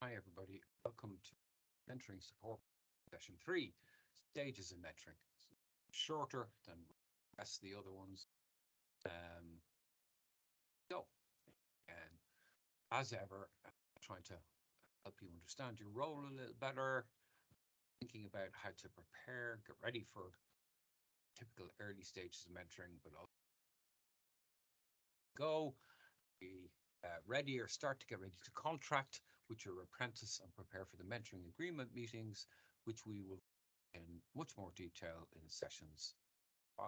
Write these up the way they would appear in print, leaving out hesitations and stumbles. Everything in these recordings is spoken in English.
Hi, everybody. Welcome to Mentoring Support Session 3, Stages in Mentoring. It's shorter than the rest of the other ones. Um, so, and as ever, I'm trying to help you understand your role a little better, thinking about how to prepare, get ready for typical early stages of mentoring, but also go, be ready or start to get ready to contract with your apprentice and prepare for the mentoring agreement meetings, which we will in much more detail in sessions 5,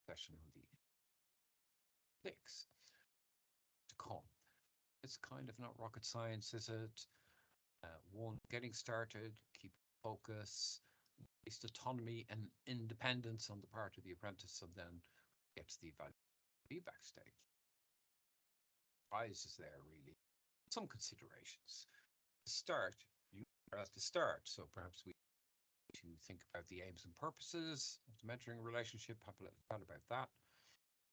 session the 6 to come. It's kind of not rocket science, is it? One, getting started, keep focus, waste autonomy and independence on the part of the apprentice, and then get to the feedback stage. Prize is there really. Some considerations. To start, you are at the start, so perhaps we need to think about the aims and purposes of the mentoring relationship, have a little chat about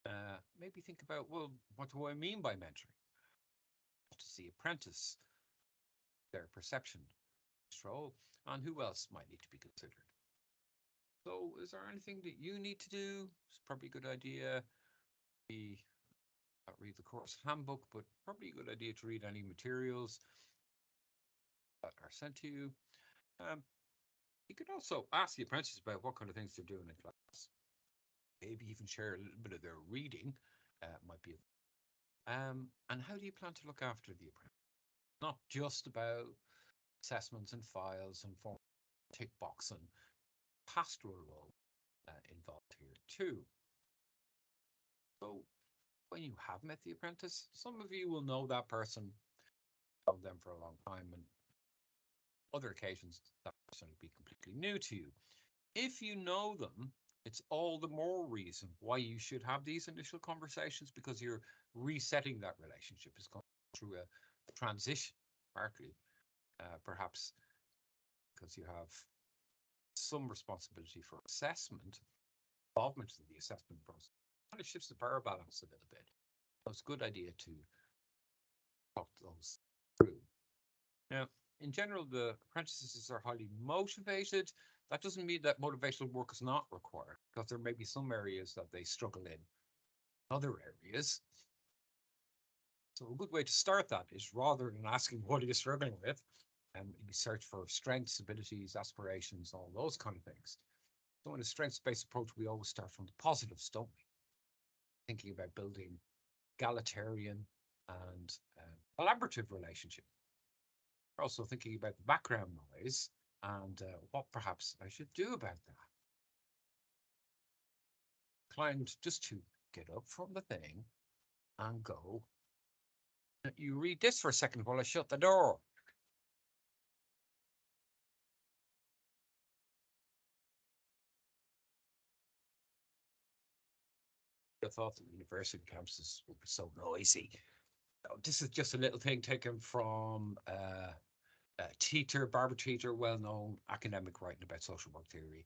that. Maybe think about, well, what do I mean by mentoring? What is the apprentice, their perception, role, and who else might need to be considered? So is there anything that you need to do? It's probably a good idea. Not read the course handbook, but probably a good idea to read any materials that are sent to you. You could also ask the apprentices about what kind of things they're doing in class. Maybe even share a little bit of their reading. Might be. And how do you plan to look after the apprentice? Not just about assessments and files and form tick box and pastoral role involved here too. So when you have met the apprentice, some of you will know that person, know them for a long time, and other occasions that person will be completely new to you. If you know them, it's all the more reason why you should have these initial conversations, because you're resetting that relationship. It's going through a transition, partly, perhaps because you have some responsibility for assessment, involvement in the assessment process. Kind of shifts the power balance a little bit. So it's a good idea to talk those through. Now, in general, the apprentices are highly motivated. That doesn't mean that motivational work is not required, because there may be some areas that they struggle in, other areas. So a good way to start that is, rather than asking what are you struggling with, and you search for strengths, abilities, aspirations, all those kind of things. So in a strengths-based approach, we always start from the positives, don't we? Thinking about building egalitarian and collaborative relationship. We're also thinking about the background noise and what perhaps I should do about that. Client just to get up from the thing and go, you read this for a second while I shut the door. I thought the university campuses would be so noisy. This is just a little thing taken from Teeter, Barbara Teeter, well-known academic writing about social work theory.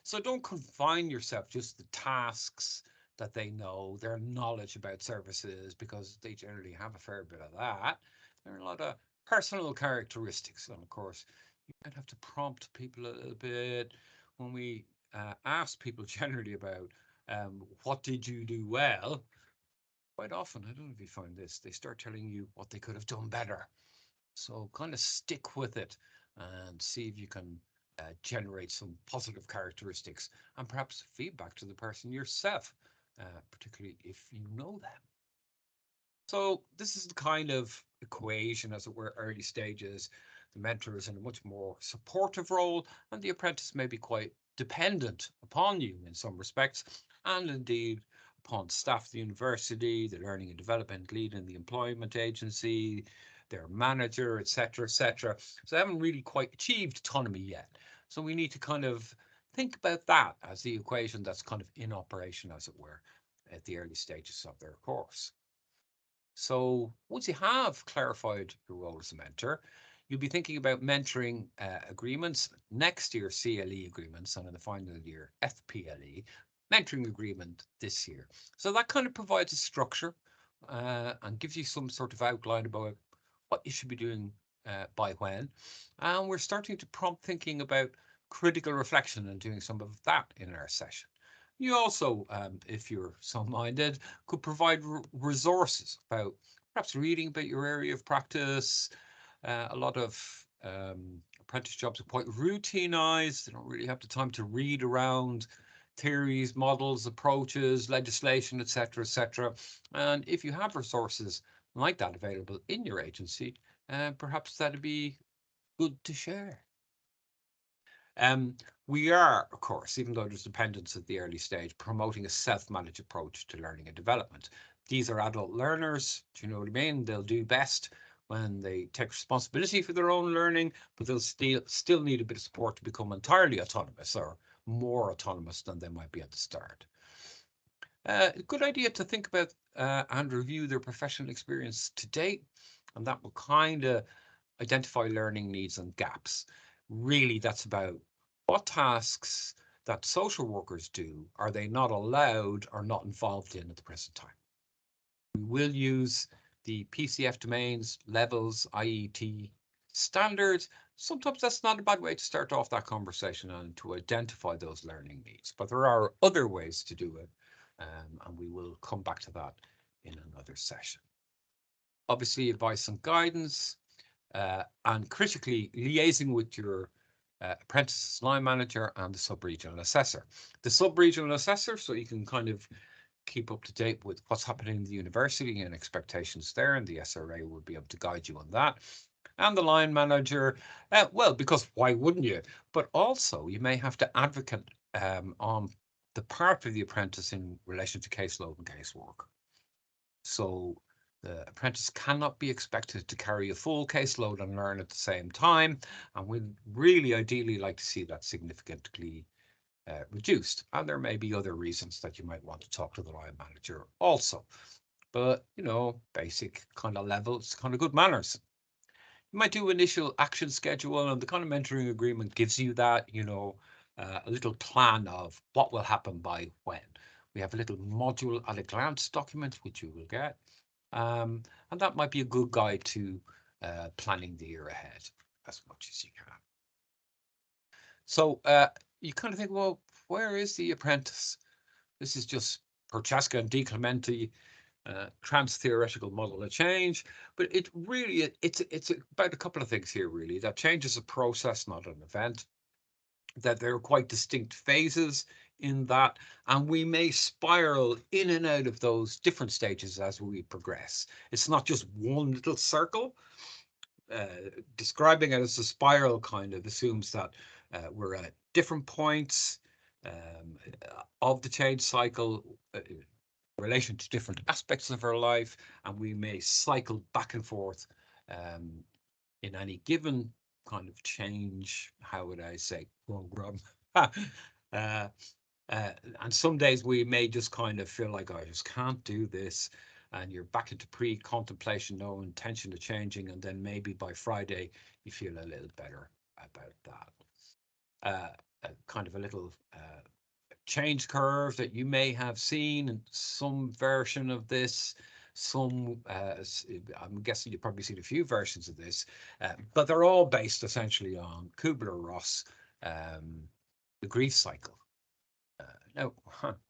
So don't confine yourself just to tasks that they know, their knowledge about services, because they generally have a fair bit of that. There are a lot of personal characteristics, and of course, you might have to prompt people a little bit. When we ask people generally about what did you do well, quite often, I don't know if you find this, they start telling you what they could have done better. So kind of stick with it and see if you can generate some positive characteristics and perhaps feedback to the person yourself, particularly if you know them. So this is the kind of equation, as it were, early stages. The mentor is in a much more supportive role, and the apprentice may be quite dependent upon you in some respects, and indeed upon staff of the university, the learning and development lead in the employment agency, their manager, etc., etc. So they haven't really quite achieved autonomy yet. So we need to kind of think about that as the equation that's kind of in operation, as it were, at the early stages of their course. So once you have clarified your role as a mentor, you'll be thinking about mentoring agreements, next year CLE agreements, and in the final year FPLE, mentoring agreement this year. So that kind of provides a structure and gives you some sort of outline about what you should be doing by when. And we're starting to prompt thinking about critical reflection and doing some of that in our session. You also, if you're so minded, could provide resources about perhaps reading about your area of practice. A lot of apprentice jobs are quite routinized. They don't really have the time to read around theories, models, approaches, legislation, etc., etc. And if you have resources like that available in your agency, perhaps that'd be good to share. We are, of course, even though there's dependence at the early stage, promoting a self-managed approach to learning and development. These are adult learners, do you know what I mean? They'll do best when they take responsibility for their own learning, but they'll still need a bit of support to become entirely autonomous or more autonomous than they might be at the start. A good idea to think about and review their professional experience to date, and that will kind of identify learning needs and gaps. Really, that's about what tasks that social workers do are they not allowed or not involved in at the present time. We will use the PCF domains, levels, IET standards. Sometimes that's not a bad way to start off that conversation and to identify those learning needs, but there are other ways to do it, and we will come back to that in another session. Obviously, advice and guidance, and critically liaising with your apprentices line manager and the sub-regional assessor. The sub-regional assessor, so you can kind of keep up to date with what's happening in the university and expectations there, and the SRA will be able to guide you on that. And the line manager, well, because why wouldn't you? But also you may have to advocate on the part of the apprentice in relation to caseload and casework. So the apprentice cannot be expected to carry a full caseload and learn at the same time. And we'd really ideally like to see that significantly reduced. And there may be other reasons that you might want to talk to the line manager also. But, you know, basic kind of levels, kind of good manners. You might do initial action schedule, and the kind of mentoring agreement gives you that, you know, a little plan of what will happen by when. We have a little module at a glance document, which you will get. And that might be a good guide to planning the year ahead as much as you can. So you kind of think, well, where is the apprentice? This is just Prochaska and De Clementi trans-theoretical model of change, but it really, it's about a couple of things here, really. That change is a process, not an event, that there are quite distinct phases in that, and we may spiral in and out of those different stages as we progress. It's not just one little circle. Describing it as a spiral kind of assumes that we're at different points of the change cycle in relation to different aspects of our life, and we may cycle back and forth in any given kind of change, how would I say, program. And some days we may just kind of feel like, I just can't do this. And you're back into pre-contemplation, no intention of changing. And then maybe by Friday, you feel a little better about that. Kind of a little change curve that you may have seen in some version of this. I'm guessing you've probably seen a few versions of this, but they're all based essentially on Kubler-Ross, the grief cycle. Now,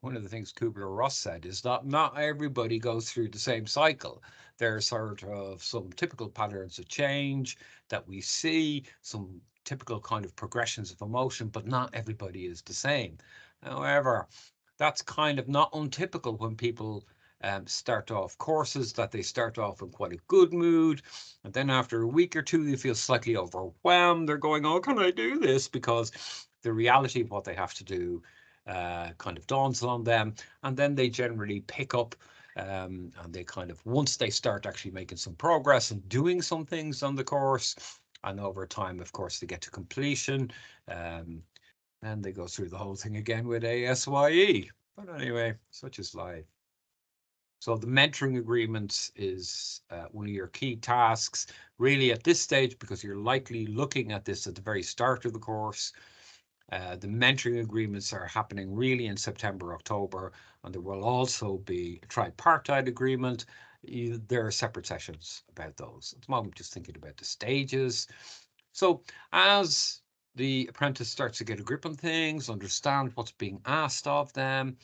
one of the things Kubler-Ross said is that not everybody goes through the same cycle. There are sort of some typical patterns of change that we see, some typical kind of progressions of emotion, but not everybody is the same. However, that's kind of not untypical when people start off courses, that they start off in quite a good mood, and then after a week or two they feel slightly overwhelmed. They're going, oh, can I do this? Because the reality of what they have to do kind of dawns on them, and then they generally pick up and they kind of, once they start actually making some progress and doing some things on the course, and over time, of course, they get to completion, and they go through the whole thing again with ASYE. But anyway, such is life. So the mentoring agreement is one of your key tasks, really at this stage, because you're likely looking at this at the very start of the course. The mentoring agreements are happening really in September, October, and there will also be a tripartite agreement there are separate sessions about those. At the moment, just thinking about the stages. So as the apprentice starts to get a grip on things, understand what's being asked of them,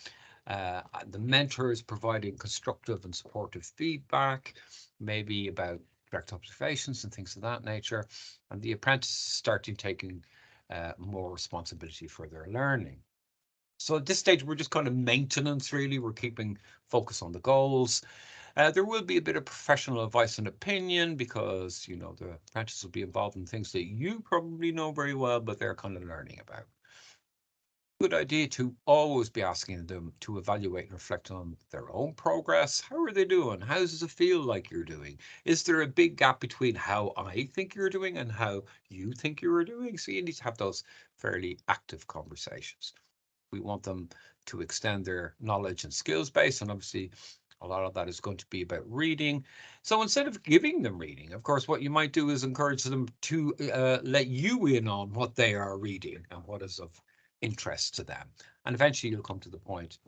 the mentor is providing constructive and supportive feedback, maybe about direct observations and things of that nature, and the apprentice is starting taking more responsibility for their learning. So at this stage, we're just kind of maintenance, really. We're keeping focus on the goals. There will be a bit of professional advice and opinion because, you know, the apprentice will be involved in things that you probably know very well, but they're kind of learning about. Good idea to always be asking them to evaluate and reflect on their own progress. How are they doing? How does it feel like you're doing? Is there a big gap between how I think you're doing and how you think you're doing? So you need to have those fairly active conversations. We want them to extend their knowledge and skills base, and obviously a lot of that is going to be about reading. So instead of giving them reading, of course, what you might do is encourage them to let you in on what they are reading and what is of interest to them. And eventually you'll come to the point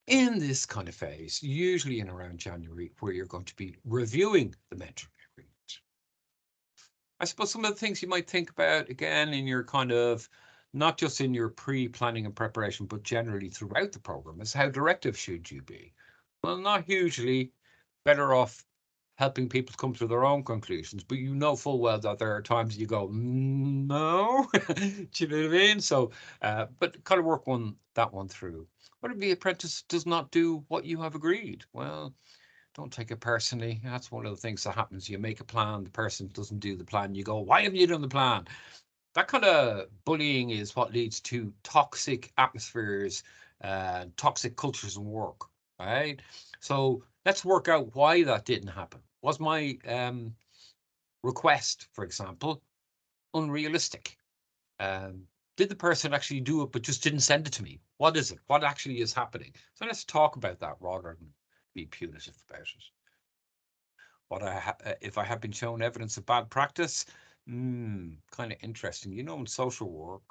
in this kind of phase, usually in around January, where you're going to be reviewing the mentoring agreement. I suppose some of the things you might think about again in your kind of not just in your pre-planning and preparation, but generally throughout the program is how directive should you be? Well, not hugely. Better off helping people come to their own conclusions, but you know full well that there are times you go, no, do you know what I mean? So, but kind of work that one through. What if the apprentice does not do what you have agreed? Well, don't take it personally. That's one of the things that happens. You make a plan, the person doesn't do the plan. You go, why haven't you done the plan? That kind of bullying is what leads to toxic atmospheres, toxic cultures in work, right? So let's work out why that didn't happen. Was my request, for example, unrealistic? Um, did the person actually do it but just didn't send it to me? What is it? What actually is happening? So let's talk about that rather than be punitive about it. If I have been shown evidence of bad practice? Kind of interesting. You know, in social work,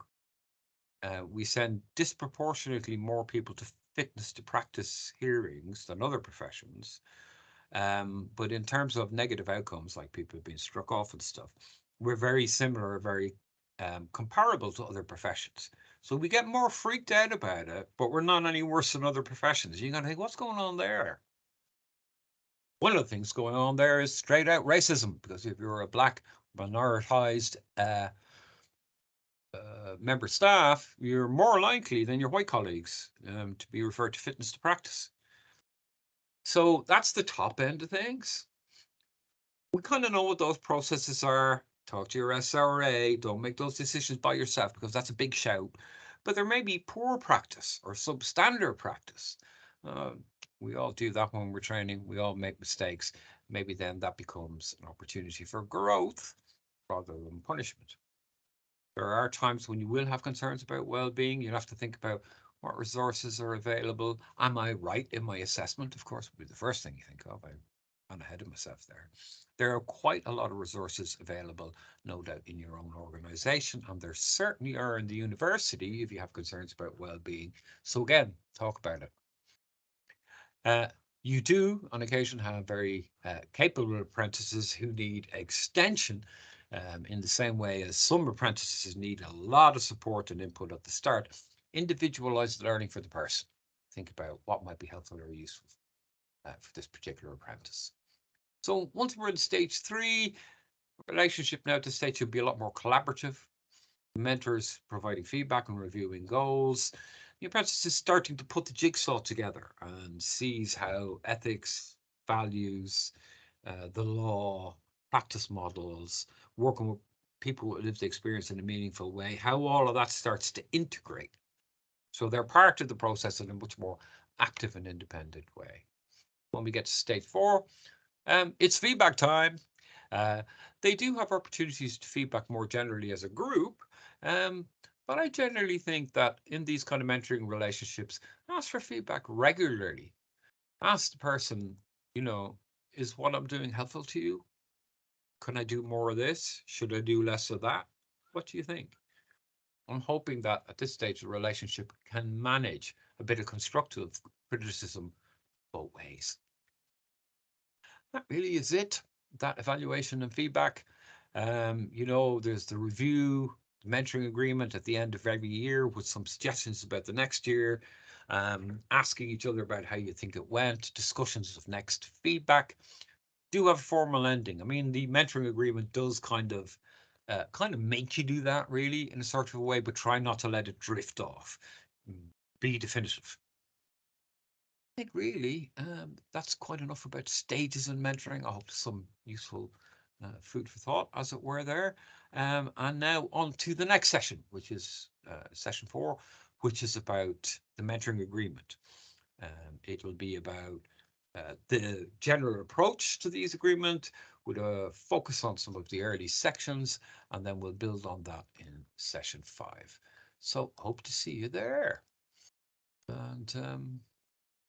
we send disproportionately more people to fitness to practice hearings than other professions. But in terms of negative outcomes, like people being struck off and stuff, we're very similar, very comparable to other professions. So we get more freaked out about it, but we're not any worse than other professions. You're going to think, what's going on there? One of the things going on there is straight out racism, because if you're a black minoritized member staff, you're more likely than your white colleagues to be referred to fitness to practice. So that's the top end of things. We kind of know what those processes are. Talk to your SRA. Don't make those decisions by yourself because that's a big shout. But there may be poor practice or substandard practice. Uh, we all do that when we're training. We all make mistakes. Maybe then that becomes an opportunity for growth rather than punishment. There are times when you will have concerns about well-being. You have to think about what resources are available. Am I right in my assessment? Of course, would be the first thing you think of. I'm ahead of myself there. There are quite a lot of resources available, no doubt, in your own organization, and there certainly are in the university if you have concerns about well-being. So again, talk about it. You do, on occasion, have very capable apprentices who need extension in the same way as some apprentices need a lot of support and input at the start. Individualized learning for the person. Think about what might be helpful or useful for this particular apprentice. So once we're in stage 3, relationship now to stage 2 will be a lot more collaborative. Mentors providing feedback and reviewing goals. The apprentice is starting to put the jigsaw together and sees how ethics, values, the law, practice models, working with people who live the experience in a meaningful way, how all of that starts to integrate. So they're part of the process in a much more active and independent way. When we get to stage 4, it's feedback time. Uh, they do have opportunities to feedback more generally as a group, but I generally think that in these kind of mentoring relationships, ask for feedback regularly. Ask the person, you know, is what I'm doing helpful to you? Can I do more of this? Should I do less of that? What do you think? I'm hoping that at this stage, the relationship can manage a bit of constructive criticism both ways. That really is it. That evaluation and feedback. There's the review, the mentoring agreement at the end of every year with some suggestions about the next year, asking each other about how you think it went, discussions of next feedback. Do have a formal ending. I mean, the mentoring agreement does kind of make you do that really in a sort of a way, but try not to let it drift off. Be definitive. I think really that's quite enough about stages in mentoring. I hope some useful food for thought, as it were, there. And now on to the next session, which is session 4, which is about the mentoring agreement. It will be about the general approach to these agreement with a focus on some of the early sections, and then we'll build on that in session 5. So hope to see you there. And